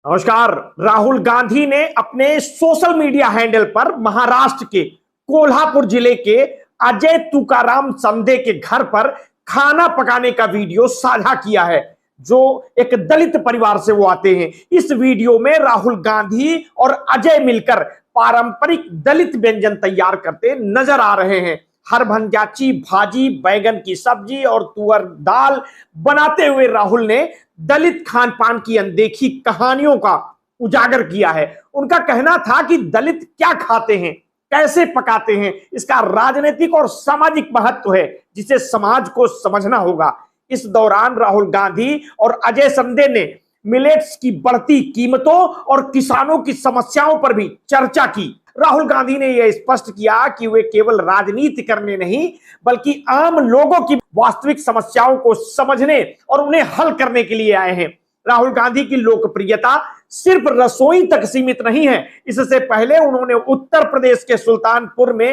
नमस्कार। राहुल गांधी ने अपने सोशल मीडिया हैंडल पर महाराष्ट्र के कोल्हापुर जिले के अजय तुकाराम संधे के घर पर खाना पकाने का वीडियो साझा किया है, जो एक दलित परिवार से वो आते हैं। इस वीडियो में राहुल गांधी और अजय मिलकर पारंपरिक दलित व्यंजन तैयार करते नजर आ रहे हैं। हर भंजाची भाजी, बैगन की सब्जी और तुअर दाल बनाते हुए राहुल ने दलित खान पान की अनदेखी कहानियों का उजागर किया है। उनका कहना था कि दलित क्या खाते हैं, कैसे पकाते हैं, इसका राजनीतिक और सामाजिक महत्व है जिसे समाज को समझना होगा। इस दौरान राहुल गांधी और अजय संधे ने मिलेट्स की बढ़ती कीमतों और किसानों की समस्याओं पर भी चर्चा की। राहुल गांधी ने यह स्पष्ट किया कि वे केवल राजनीति करने नहीं, बल्कि आम लोगों की वास्तविक समस्याओं को समझने और उन्हें हल करने के लिए आए हैं। राहुल गांधी की लोकप्रियता सिर्फ रसोई तक सीमित नहीं है। इससे पहले उन्होंने उत्तर प्रदेश के सुल्तानपुर में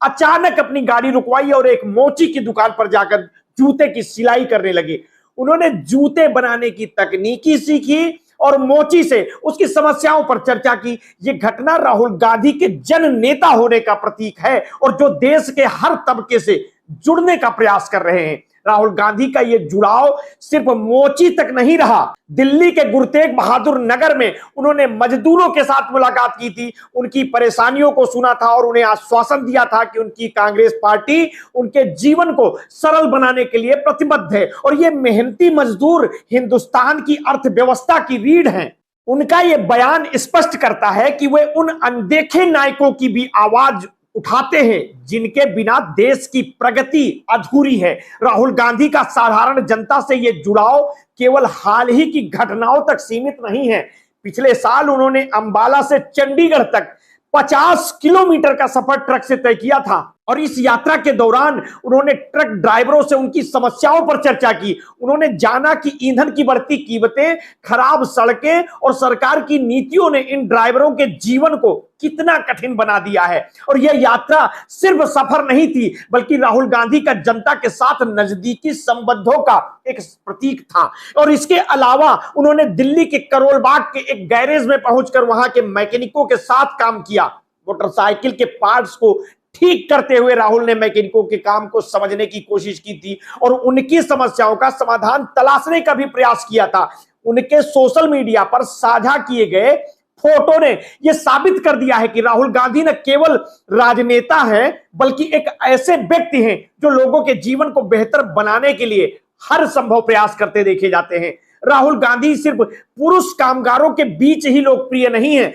अचानक अपनी गाड़ी रुकवाई और एक मोची की दुकान पर जाकर जूते की सिलाई करने लगे। उन्होंने जूते बनाने की तकनीकी सीखी और मोची से उसकी समस्याओं पर चर्चा की। यह घटना राहुल गांधी के जन नेता होने का प्रतीक है और जो देश के हर तबके से जुड़ने का प्रयास कर रहे हैं। राहुल गांधी का यह जुड़ाव सिर्फ मोची तक नहीं रहा। दिल्ली के गुरु तेग बहादुर नगर में उन्होंने मजदूरों के साथ मुलाकात की थी, उनकी परेशानियों को सुना था और उन्हें आश्वासन दिया था कि उनकी कांग्रेस पार्टी उनके जीवन को सरल बनाने के लिए प्रतिबद्ध है। और ये मेहनती मजदूर हिंदुस्तान की अर्थव्यवस्था की रीढ़ हैं। उनका यह बयान स्पष्ट करता है कि वे उन अनदेखे नायकों की भी आवाज उठाते हैं जिनके बिना देश की प्रगति अधूरी है। राहुल गांधी का साधारण जनता से यह जुड़ाव केवल हाल ही की घटनाओं तक सीमित नहीं है। पिछले साल उन्होंने अंबाला से चंडीगढ़ तक 50 किलोमीटर का सफर ट्रक से तय किया था और इस यात्रा के दौरान उन्होंने ट्रक ड्राइवरों से उनकी समस्याओं पर चर्चा की। उन्होंने जाना कि ईंधन की बढ़ती कीमतें, खराब सड़कें और सरकार की नीतियों ने इन ड्राइवरों के जीवन को कितना कठिन बना दिया है। और यह यात्रा सिर्फ सफर नहीं थी, बल्कि राहुल गांधी का जनता के साथ नजदीकी संबंधों का एक प्रतीक था। और इसके अलावा उन्होंने दिल्ली के करोल बाग के एक गैरेज में पहुंचकर वहां के मैकेनिकों के साथ काम किया। मोटरसाइकिल के पार्ट्स को ठीक करते हुए राहुल ने मैकेनिकों के काम को समझने की कोशिश की थी और उनकी समस्याओं का समाधान तलाशने का भी प्रयास किया था। उनके सोशल मीडिया पर साझा किए गए फोटो ने यह साबित कर दिया है कि राहुल गांधी न केवल राजनेता हैं, बल्कि एक ऐसे व्यक्ति हैं जो लोगों के जीवन को बेहतर बनाने के लिए हर संभव प्रयास करते देखे जाते हैं। राहुल गांधी सिर्फ पुरुष कामगारों के बीच ही लोकप्रिय नहीं है,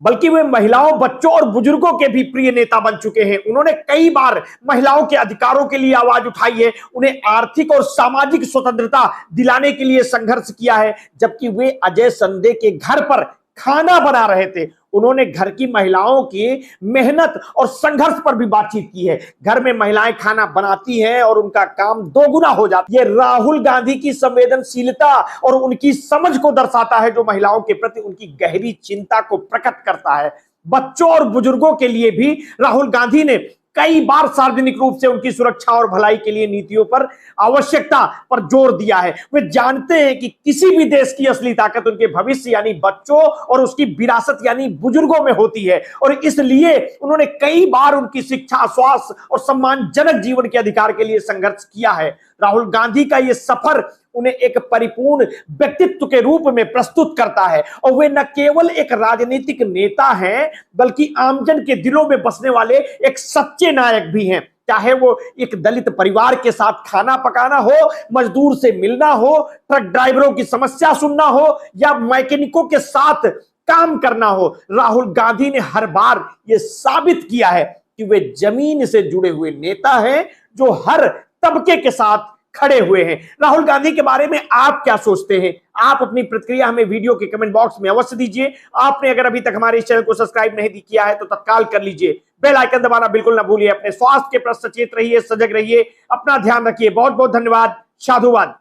बल्कि वे महिलाओं, बच्चों और बुजुर्गों के भी प्रिय नेता बन चुके हैं। उन्होंने कई बार महिलाओं के अधिकारों के लिए आवाज उठाई है, उन्हें आर्थिक और सामाजिक स्वतंत्रता दिलाने के लिए संघर्ष किया है। जबकि वे अजय संधे के घर पर खाना बना रहे थे, उन्होंने घर की महिलाओं की मेहनत और संघर्ष पर भी बातचीत की है। घर में महिलाएं खाना बनाती हैं और उनका काम दोगुना हो जाता है। ये राहुल गांधी की संवेदनशीलता और उनकी समझ को दर्शाता है, जो महिलाओं के प्रति उनकी गहरी चिंता को प्रकट करता है। बच्चों और बुजुर्गों के लिए भी राहुल गांधी ने कई बार सार्वजनिक रूप से उनकी सुरक्षा और भलाई के लिए नीतियों पर आवश्यकता पर जोर दिया है। वे जानते हैं कि किसी भी देश की असली ताकत उनके भविष्य यानी बच्चों और उसकी विरासत यानी बुजुर्गों में होती है। और इसलिए उन्होंने कई बार उनकी शिक्षा, स्वास्थ्य और सम्मानजनक जीवन के अधिकार के लिए संघर्ष किया है। राहुल गांधी का यह सफर उन्हें एक परिपूर्ण व्यक्तित्व के रूप में प्रस्तुत करता है और वे न केवल एक राजनीतिक नेता हैं, बल्कि आमजन के दिलों में बसने वाले एक सच्चे नायक भी हैं। चाहे वो एक दलित परिवार के साथ खाना पकाना हो, मजदूर से मिलना हो, ट्रक ड्राइवरों की समस्या सुनना हो या मैकेनिकों के साथ काम करना हो, राहुल गांधी ने हर बार यह साबित किया है कि वे जमीन से जुड़े हुए नेता हैं जो हर तबके के साथ खड़े हुए हैं। राहुल गांधी के बारे में आप क्या सोचते हैं? आप अपनी प्रतिक्रिया हमें वीडियो के कमेंट बॉक्स में अवश्य दीजिए। आपने अगर अभी तक हमारे इस चैनल को सब्सक्राइब नहीं किया है तो तत्काल कर लीजिए। बेल आइकन दबाना बिल्कुल ना भूलिए। अपने स्वास्थ्य के प्रति सचेत रहिए, सजग रहिए, अपना ध्यान रखिए। बहुत बहुत धन्यवाद। साधुवाद।